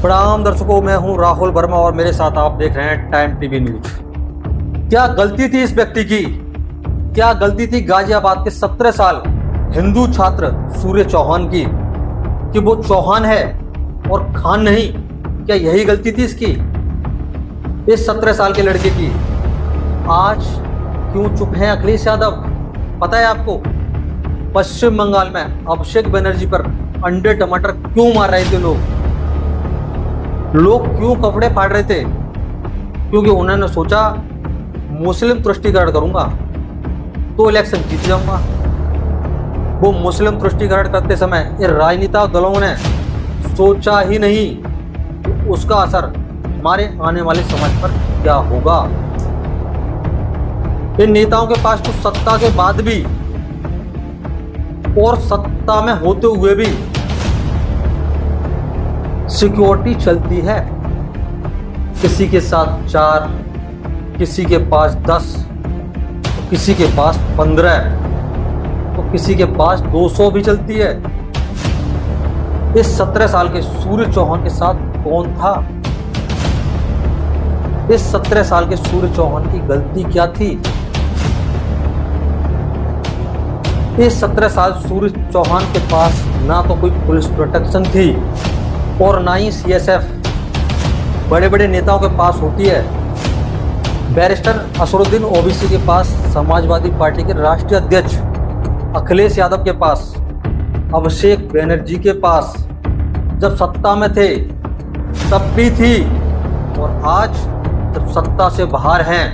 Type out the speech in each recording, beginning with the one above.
प्रणाम दर्शकों, मैं हूं राहुल वर्मा और मेरे साथ आप देख रहे हैं टाइम टीवी न्यूज। क्या गलती थी इस व्यक्ति की? क्या गलती थी गाजियाबाद के 17 साल हिंदू छात्र सूर्य चौहान की कि वो चौहान है और खान नहीं? क्या यही गलती थी इसकी, इस 17 साल के लड़के की? आज क्यों चुप हैं अखिलेश यादव? पता है आपको पश्चिम बंगाल में अभिषेक बनर्जी पर अंडे टमाटर क्यों मार रहे थे लोग क्यों कपड़े फाड़ रहे थे? क्योंकि उन्होंने सोचा मुस्लिम तुष्टीकरण करूंगा तो इलेक्शन जीत जाऊंगा। वो मुस्लिम तुष्टीकरण करते समय इन राजनीतिक दलों ने सोचा ही नहीं कि उसका असर हमारे आने वाले समाज पर क्या होगा। इन नेताओं के पास तो सत्ता के बाद भी और सत्ता में होते हुए भी सिक्योरिटी चलती है। किसी के साथ 4, किसी के पास 10, तो किसी के पास 15, तो किसी के पास 200 भी चलती है। इस 17 साल के सूर्य चौहान के साथ कौन था? इस 17 साल के सूर्य चौहान की गलती क्या थी? इस 17 साल सूर्य चौहान के पास ना तो कोई पुलिस प्रोटेक्शन थी और ना ही CSF बड़े बड़े नेताओं के पास होती है। बैरिस्टर असरुद्दीन ओवैसी के पास, समाजवादी पार्टी के राष्ट्रीय अध्यक्ष अखिलेश यादव के पास, अभिषेक बनर्जी के पास जब सत्ता में थे तब भी थी, और आज जब सत्ता से बाहर हैं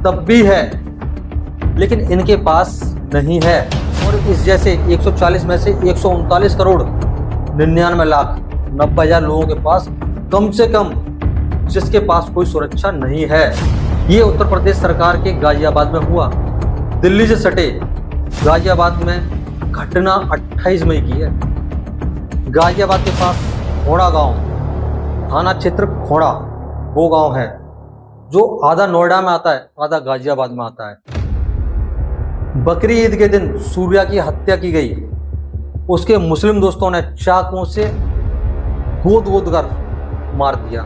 तब भी है, लेकिन इनके पास नहीं है। और इस जैसे 140 में से 139 करोड़ 99 लाख 90,000 लोगों के पास कम से कम जिसके पास कोई सुरक्षा नहीं है। ये उत्तर प्रदेश सरकार के गाजियाबाद में हुआ। दिल्ली से सटे गाजियाबाद में घटना 28 मई की है। गाजियाबाद के पास खोड़ा गांव, थाना क्षेत्र खोड़ा, वो गांव है जो आधा नोएडा में आता है, आधा गाजियाबाद में आता है। बकरी ईद के दिन सूर्या की हत्या की गई। उसके मुस्लिम दोस्तों ने चाकुओं से गोद कर मार दिया।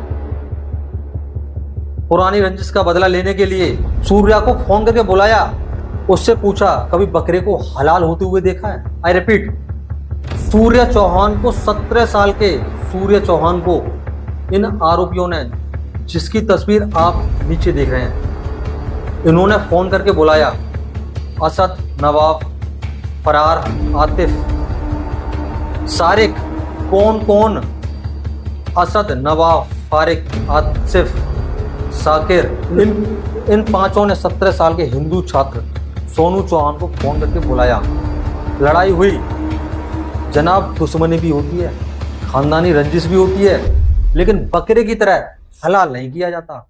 पुरानी रंजिश का बदला लेने के लिए सूर्या को फोन करके बुलाया, उससे पूछा कभी बकरे को हलाल होते हुए देखा है? आई रिपीट, सूर्य चौहान को, 17 साल के सूर्य चौहान को इन आरोपियों ने, जिसकी तस्वीर आप नीचे देख रहे हैं, इन्होंने फोन करके बुलाया। असद, नवाब, फरार, आतिफ, सारिक, कौन? असद, नवाब, फारिक, आतिफ, साकिर, इन पांचों ने 17 साल के हिंदू छात्र सोनू चौहान को फोन करके बुलाया। लड़ाई हुई। जनाब, दुश्मनी भी होती है, खानदानी रंजिश भी होती है, लेकिन बकरे की तरह हलाल नहीं किया जाता।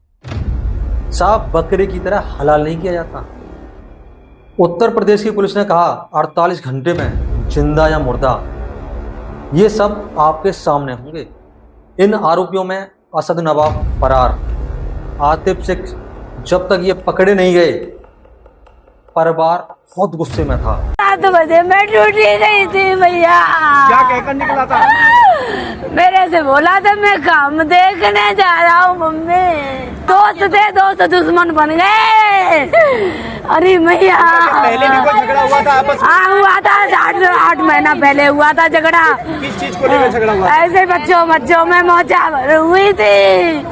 साहब, बकरे की तरह हलाल नहीं किया जाता। उत्तर प्रदेश की पुलिस ने कहा 48 घंटे में जिंदा या मुर्दा, ये सब आपके सामने होंगे। इन आरोपियों में असद, नवाब फरार, आतिफ से जब तक ये पकड़े नहीं गए परिवार बहुत गुस्से में था। 7 बजे मैं ड्यूटी गई थी भैया। क्या कहकर निकला था? मेरे से बोला था मैं काम देखने जा रहा हूँ मम्मी। दोस्त थे, दोस्त दुश्मन बन गए। अरे भैया, पहले भी कोई झगड़ा हुआ था आपस में? हाँ, हुआ था। 8 महीना पहले हुआ था झगड़ा। किस चीज को लेकर झगड़ा हुआ? ऐसे बच्चों में मौजा भर हुई थी।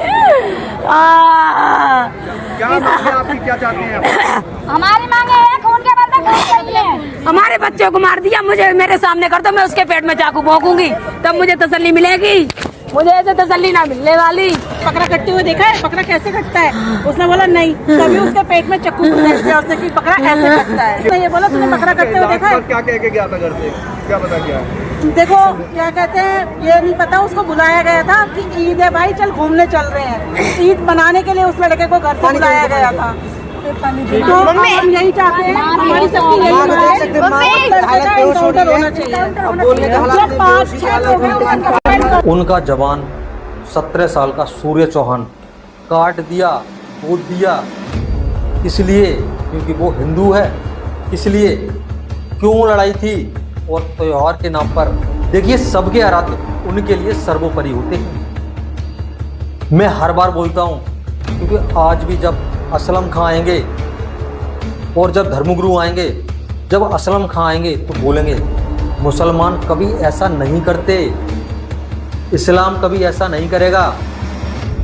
क्या आपकी क्या चाहते हैं? हमारी मांगे है खून के बदले खून चाहिए। हमारे बच्चों को मार दिया, मुझे मेरे सामने कर दो, मैं उसके पेट में चाकू भोंकूंगी, तब मुझे तसल्ली मिलेगी। मुझे ऐसे तसल्ली ना मिलने वाली। पकड़ा कटते हुए देखा है? पकड़ा कैसे कटता है? उसने बोला नहीं, तभी उसके पेट में चाकू घुस गया। उसने कि पकड़ा ऐसे कटता है। उसने ये बोला तूने पकड़ा करते हुए देखा है? क्या कह के गया था घर से? क्या पता क्या? देखो क्या कहते हैं, ये नहीं पता। उसको बुलाया गया था कि ईद है भाई, चल घूमने चल रहे हैं। ईद मनाने के लिए उस लड़के को घर से बुलाया गया था। तो हम यही चाहते हैं, हमारी सबकी यही होना चाहिए। उनका जवान 17 साल का सूर्य चौहान काट दिया, कूद दिया, इसलिए क्योंकि वो हिंदू है। इसलिए क्यों लड़ाई थी? और त्योहार के नाम पर देखिए, सबके आराध्य उनके लिए सर्वोपरि होते हैं। मैं हर बार बोलता हूं, क्योंकि आज भी जब असलम खां आएंगे और जब धर्मगुरु आएंगे, जब असलम खां आएंगे तो बोलेंगे मुसलमान कभी ऐसा नहीं करते, इस्लाम कभी ऐसा नहीं करेगा।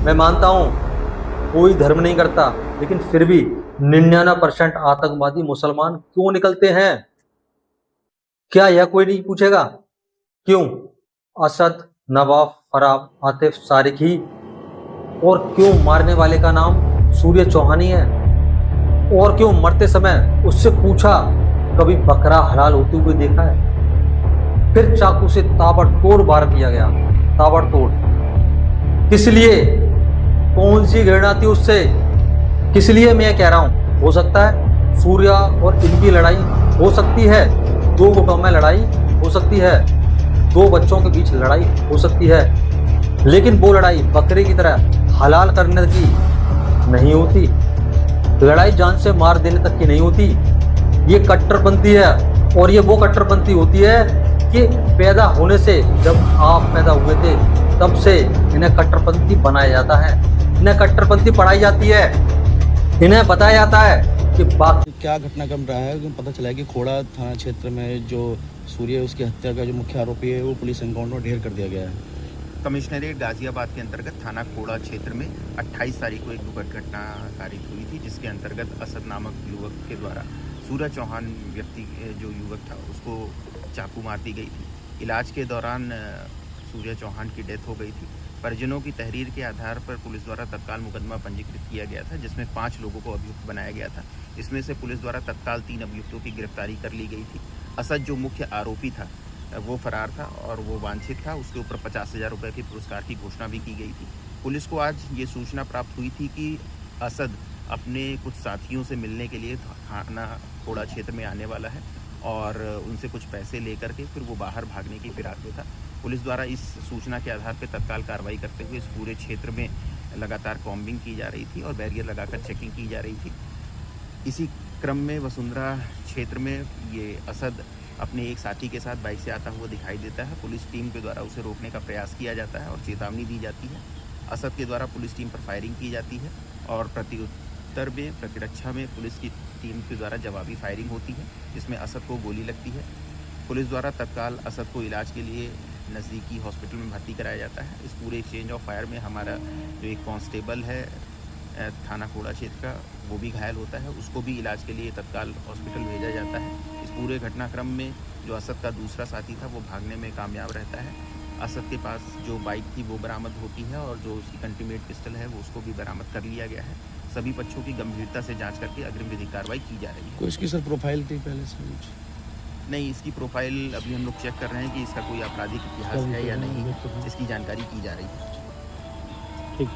मैं मानता हूं कोई धर्म नहीं करता, लेकिन फिर भी 99% आतंकवादी मुसलमान क्यों निकलते हैं? क्या यह कोई नहीं पूछेगा? क्यों? असद, नवाफ, फराब, आतिफ, सारिक ही, और क्यों मारने वाले का नाम सूर्य चौहान ही है? और क्यों मरते समय उससे पूछा कभी बकरा हलाल होते हुए देखा है? फिर चाकू से ताबड़तोड़ वार किया गया, ताबड़तोड़। किस लिए? कौन सी घृणा थी उससे? किस लिए मैं कह रहा हूं? हो सकता है सूर्या और इनकी लड़ाई हो सकती है, 2 गुटों में लड़ाई हो सकती है, 2 बच्चों के बीच लड़ाई हो सकती है, लेकिन वो लड़ाई बकरे की तरह हलाल करने की नहीं होती। लड़ाई जान से मार देने तक की नहीं होती। ये कट्टरपंथी है, और ये वो कट्टरपंथी होती है कि पैदा होने से, जब आप पैदा हुए थे तब से इन्हें कट्टरपंथी बनाया जाता है, इन्हें कट्टरपंथी पढ़ाई जाती है, इन्हें बताया जाता है कि बाकी क्या घटनाक्रम रहा है? पता चला है कि खोड़ा थाना क्षेत्र में जो सूर्य उसकी हत्या का जो मुख्य आरोपी है वो पुलिस एनकाउंटर में ढेर कर दिया गया है। कमिश्नरेट गाजियाबाद के अंतर्गत थाना खोड़ा क्षेत्र में 28 तारीख को एक दुखद घटना कारित हुई थी, जिसके अंतर्गत असद नामक युवक के द्वारा सूर्य चौहान व्यक्ति जो युवक था उसको चाकू मार दी गई थी। इलाज के दौरान सूर्य चौहान की डेथ हो गई थी। परिजनों की तहरीर के आधार पर पुलिस द्वारा तत्काल मुकदमा पंजीकृत किया गया था, जिसमें 5 लोगों को अभियुक्त बनाया गया था। इसमें से पुलिस द्वारा तत्काल 3 अभियुक्तों की गिरफ्तारी कर ली गई थी। असद जो मुख्य आरोपी था वो फरार था और वो वांछित था। उसके ऊपर 50,000 रुपये की पुरस्कार की घोषणा भी की गई थी। पुलिस को आज ये सूचना प्राप्त हुई थी कि असद अपने कुछ साथियों से मिलने के लिए थाना खोड़ा क्षेत्र में आने वाला है और उनसे कुछ पैसे लेकर के फिर वो बाहर भागने की फिराक में था। पुलिस द्वारा इस सूचना के आधार पर तत्काल कार्रवाई करते हुए इस पूरे क्षेत्र में लगातार कॉम्बिंग की जा रही थी और बैरियर लगाकर चेकिंग की जा रही थी। इसी क्रम में वसुंधरा क्षेत्र में ये असद अपने एक साथी के साथ बाइक से आता हुआ दिखाई देता है। पुलिस टीम के द्वारा उसे रोकने का प्रयास किया जाता है और चेतावनी दी जाती है। असद के द्वारा पुलिस टीम पर फायरिंग की जाती है और प्रत्युत्तर में प्रतिरक्षा में पुलिस की टीम के द्वारा जवाबी फायरिंग होती है, जिसमें असद को गोली लगती है। पुलिस द्वारा तत्काल असद को इलाज के लिए नज़दीकी हॉस्पिटल में भर्ती कराया जाता है। इस पूरे एक्सचेंज ऑफ फायर में हमारा जो एक कांस्टेबल है थाना खोड़ा क्षेत्र का, वो भी घायल होता है। उसको भी इलाज के लिए तत्काल हॉस्पिटल भेजा जाता है। इस पूरे घटनाक्रम में जो असद का दूसरा साथी था वो भागने में कामयाब रहता है। असद के पास जो बाइक थी वो बरामद होती है और जो उसकी कंटीमेट पिस्टल है वो उसको भी बरामद कर लिया गया है। सभी पक्षों की गंभीरता से जांच करके अग्रिम विधिक कार्रवाई की जा रही है। कोई इसकी सर प्रोफाइल थी पहले से? नहीं, इसकी प्रोफाइल अभी हम लोग चेक कर रहे हैं कि इसका कोई आपराधिक इतिहास है या नहीं, इसकी जानकारी की जा रही है। ठीक।